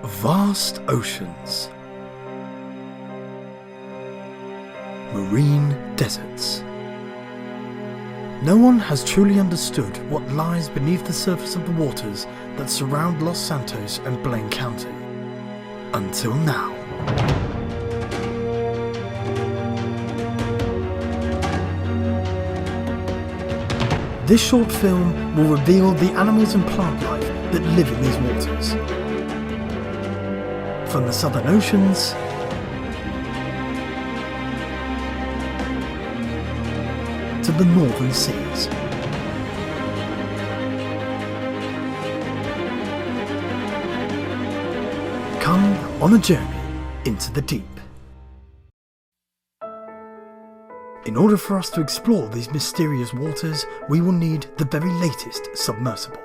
Vast oceans, marine deserts. No one has truly understood what lies beneath the surface of the waters that surround Los Santos and Blaine County. Until now. This short film will reveal the animals and plant life that live in these waters. From the southern oceans to the northern seas. Come on a journey into the deep. In order for us to explore these mysterious waters, we will need the very latest submersible.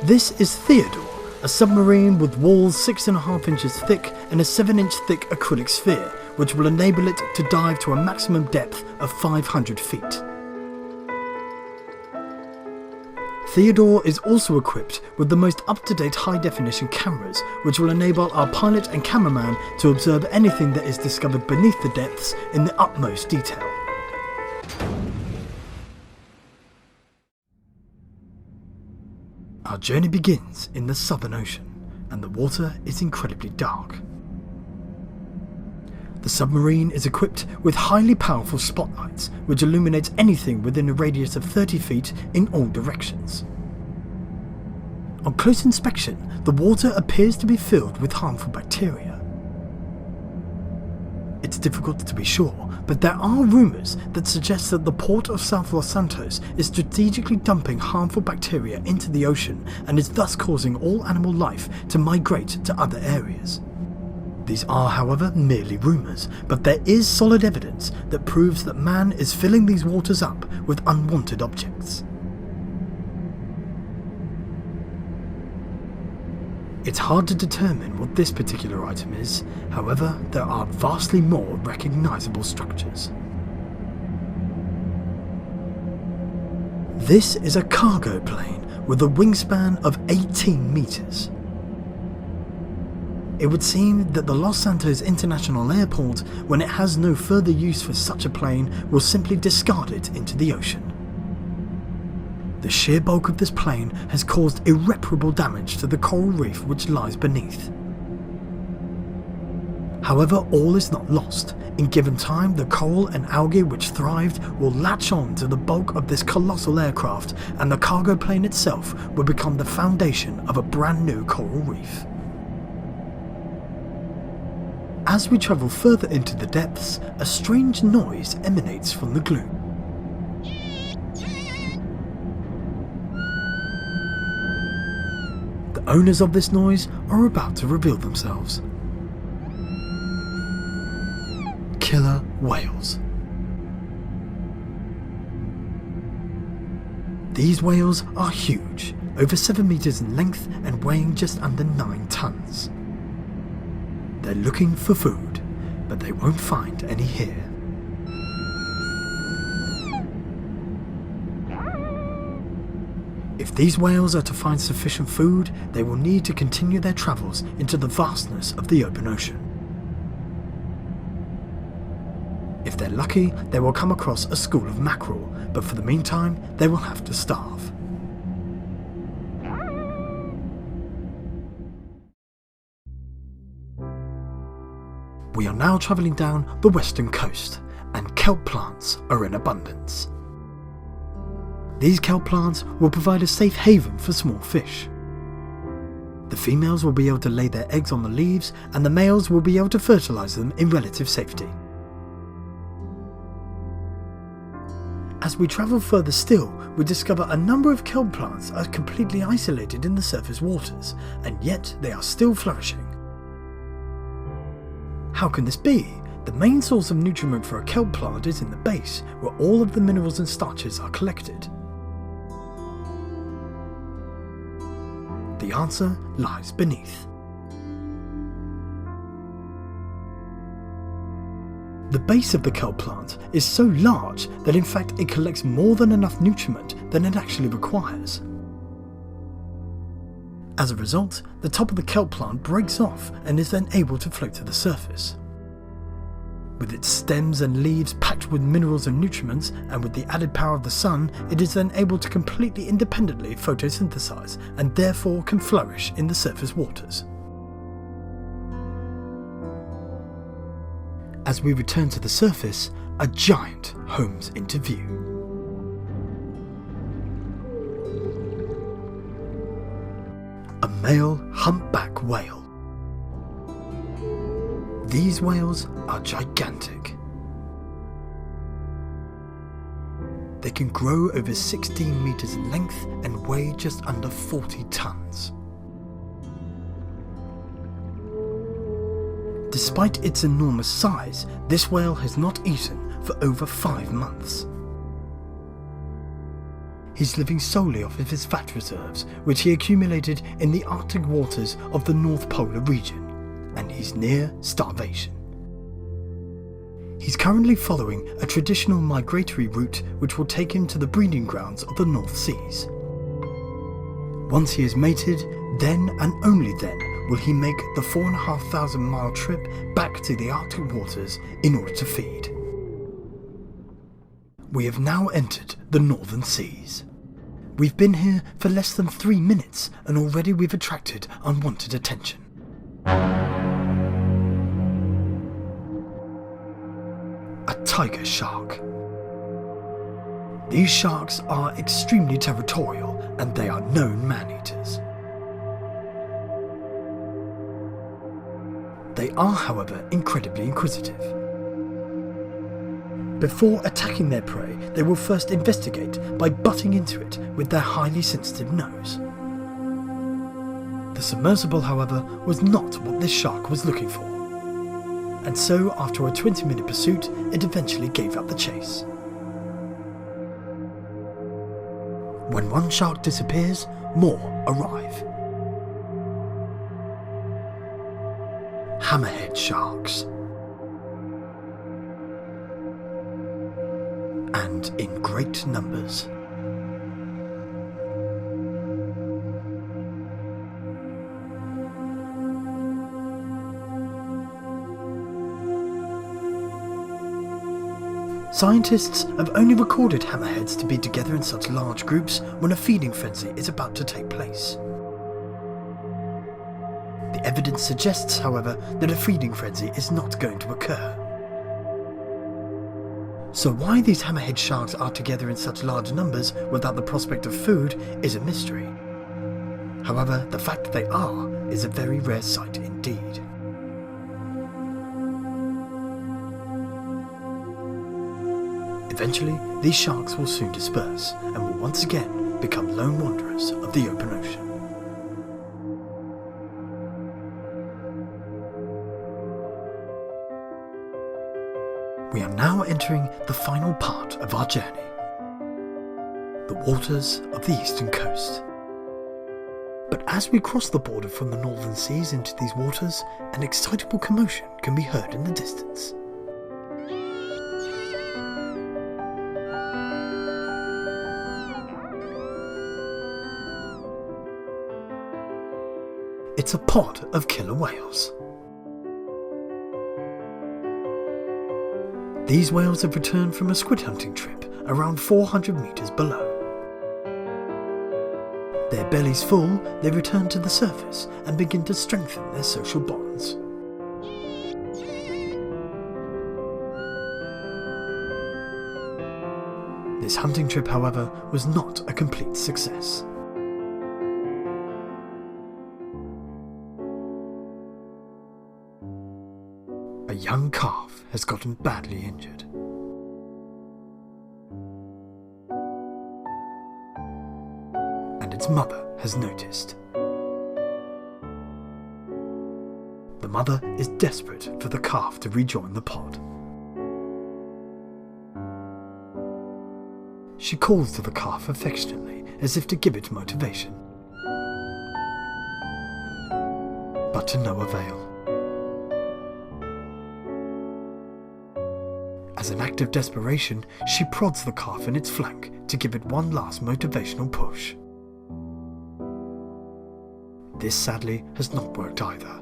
This is Theodore, a submarine with walls 6.5 inches thick and a 7-inch thick acrylic sphere, which will enable it to dive to a maximum depth of 500 feet. Theodore is also equipped with the most up-to-date high-definition cameras, which will enable our pilot and cameraman to observe anything that is discovered beneath the depths in the utmost detail. Our journey begins in the Southern Ocean, and the water is incredibly dark. The submarine is equipped with highly powerful spotlights, which illuminates anything within a radius of 30 feet in all directions. On close inspection, the water appears to be filled with harmful bacteria. It's difficult to be sure, but there are rumours that suggest that the port of South Los Santos is strategically dumping harmful bacteria into the ocean and is thus causing all animal life to migrate to other areas. These are, however, merely rumours, but there is solid evidence that proves that man is filling these waters up with unwanted objects. It's hard to determine what this particular item is, however, there are vastly more recognisable structures. This is a cargo plane with a wingspan of 18 metres. It would seem that the Los Santos International Airport, when it has no further use for such a plane, will simply discard it into the ocean. The sheer bulk of this plane has caused irreparable damage to the coral reef which lies beneath. However, all is not lost. In given time, the coral and algae which thrived will latch on to the bulk of this colossal aircraft, and the cargo plane itself will become the foundation of a brand new coral reef. As we travel further into the depths, a strange noise emanates from the gloom. The owners of this noise are about to reveal themselves. Killer whales. These whales are huge, over 7 meters in length and weighing just under 9 tons. They're looking for food, but they won't find any here. If these whales are to find sufficient food, they will need to continue their travels into the vastness of the open ocean. If they're lucky, they will come across a school of mackerel, but for the meantime, they will have to starve. We are now travelling down the western coast, and kelp plants are in abundance. These kelp plants will provide a safe haven for small fish. The females will be able to lay their eggs on the leaves, and the males will be able to fertilise them in relative safety. As we travel further still, we discover a number of kelp plants are completely isolated in the surface waters, and yet they are still flourishing. How can this be? The main source of nutriment for a kelp plant is in the base, where all of the minerals and starches are collected. The answer lies beneath. The base of the kelp plant is so large that in fact it collects more than enough nutriment than it actually requires. As a result, the top of the kelp plant breaks off and is then able to float to the surface. With its stems and leaves packed with minerals and nutriments, and with the added power of the sun, it is then able to completely independently photosynthesize and therefore can flourish in the surface waters. As we return to the surface, a giant homes into view. A male humpback whale. These whales are gigantic. They can grow over 16 meters in length and weigh just under 40 tons. Despite its enormous size, this whale has not eaten for over 5 months. He's living solely off of his fat reserves, which he accumulated in the Arctic waters of the North Polar region, and he's near starvation. He's currently following a traditional migratory route which will take him to the breeding grounds of the North Seas. Once he is mated, then and only then will he make the 4,500 mile trip back to the Arctic waters in order to feed. We have now entered the Northern Seas. We've been here for less than 3 minutes and already we've attracted unwanted attention. A tiger shark. These sharks are extremely territorial and they are known man-eaters. They are, however, incredibly inquisitive. Before attacking their prey, they will first investigate by butting into it with their highly sensitive nose. The submersible, however, was not what this shark was looking for, and so after a 20-minute pursuit, it eventually gave up the chase. When one shark disappears, more arrive. Hammerhead sharks. And in great numbers. Scientists have only recorded hammerheads to be together in such large groups when a feeding frenzy is about to take place. The evidence suggests, however, that a feeding frenzy is not going to occur. So why these hammerhead sharks are together in such large numbers without the prospect of food is a mystery. However, the fact that they are is a very rare sight indeed. Eventually, these sharks will soon disperse and will once again become lone wanderers of the open ocean. We are now entering the final part of our journey. The waters of the eastern coast. But as we cross the border from the northern seas into these waters, an excitable commotion can be heard in the distance. It's a pod of killer whales. These whales have returned from a squid hunting trip around 400 meters below. Their bellies full, they return to the surface and begin to strengthen their social bonds. This hunting trip, however, was not a complete success. A young calf has gotten badly injured. And its mother has noticed. The mother is desperate for the calf to rejoin the pod. She calls to the calf affectionately as if to give it motivation. But to no avail. As an act of desperation, she prods the calf in its flank to give it one last motivational push. this sadly has not worked either.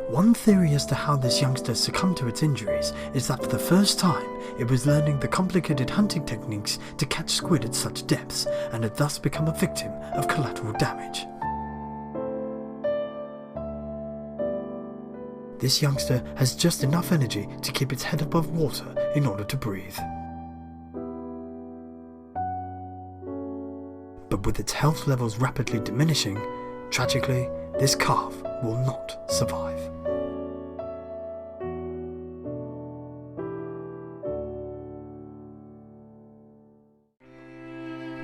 One theory as to how this youngster succumbed to its injuries is that for the first time it was learning the complicated hunting techniques to catch squid at such depths and had thus become a victim of collateral damage. This youngster has just enough energy to keep its head above water in order to breathe. But with its health levels rapidly diminishing, tragically, this calf will not survive.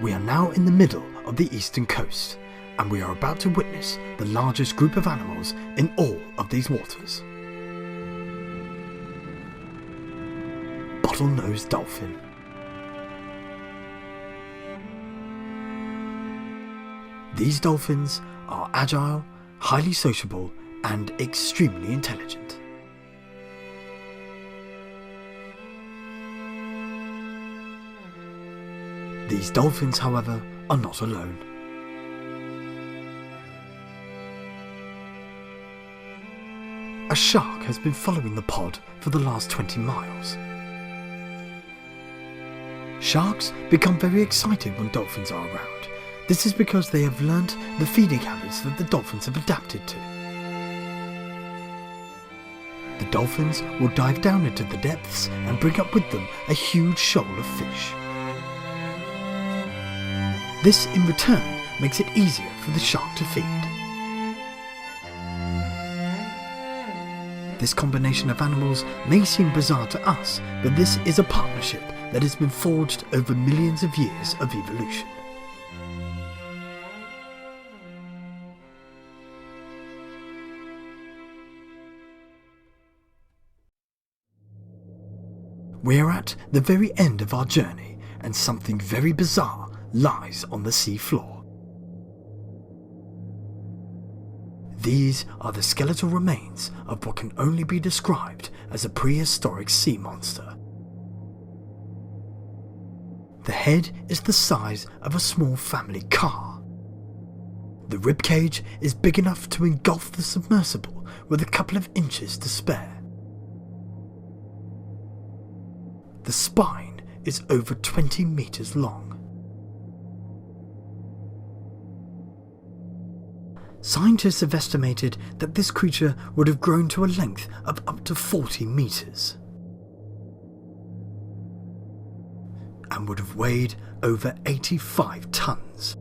We are now in the middle of the eastern coast, and we are about to witness the largest group of animals in all of these waters. Bottlenose dolphin. These dolphins are agile, highly sociable, and extremely intelligent. These dolphins, however, are not alone. A shark has been following the pod for the last 20 miles. Sharks become very excited when dolphins are around. This is because they have learnt the feeding habits that the dolphins have adapted to. The dolphins will dive down into the depths and bring up with them a huge shoal of fish. This in return makes it easier for the shark to feed. This combination of animals may seem bizarre to us, but this is a partnership that has been forged over millions of years of evolution. We are at the very end of our journey, and something very bizarre lies on the sea floor. These are the skeletal remains of what can only be described as a prehistoric sea monster. The head is the size of a small family car. The ribcage is big enough to engulf the submersible with a couple of inches to spare. The spine is over 20 meters long. Scientists have estimated that this creature would have grown to a length of up to 40 meters and would have weighed over 85 tons.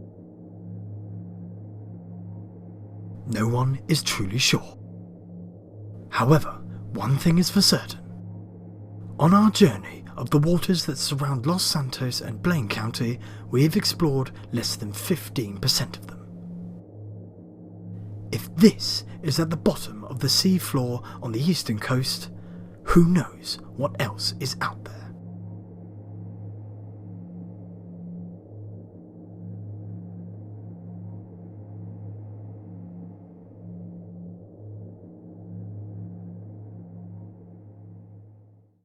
No one is truly sure. However, one thing is for certain. On our journey of the waters that surround Los Santos and Blaine County, we have explored less than 15% of them. If this is at the bottom of the sea floor on the eastern coast, who knows what else is out there?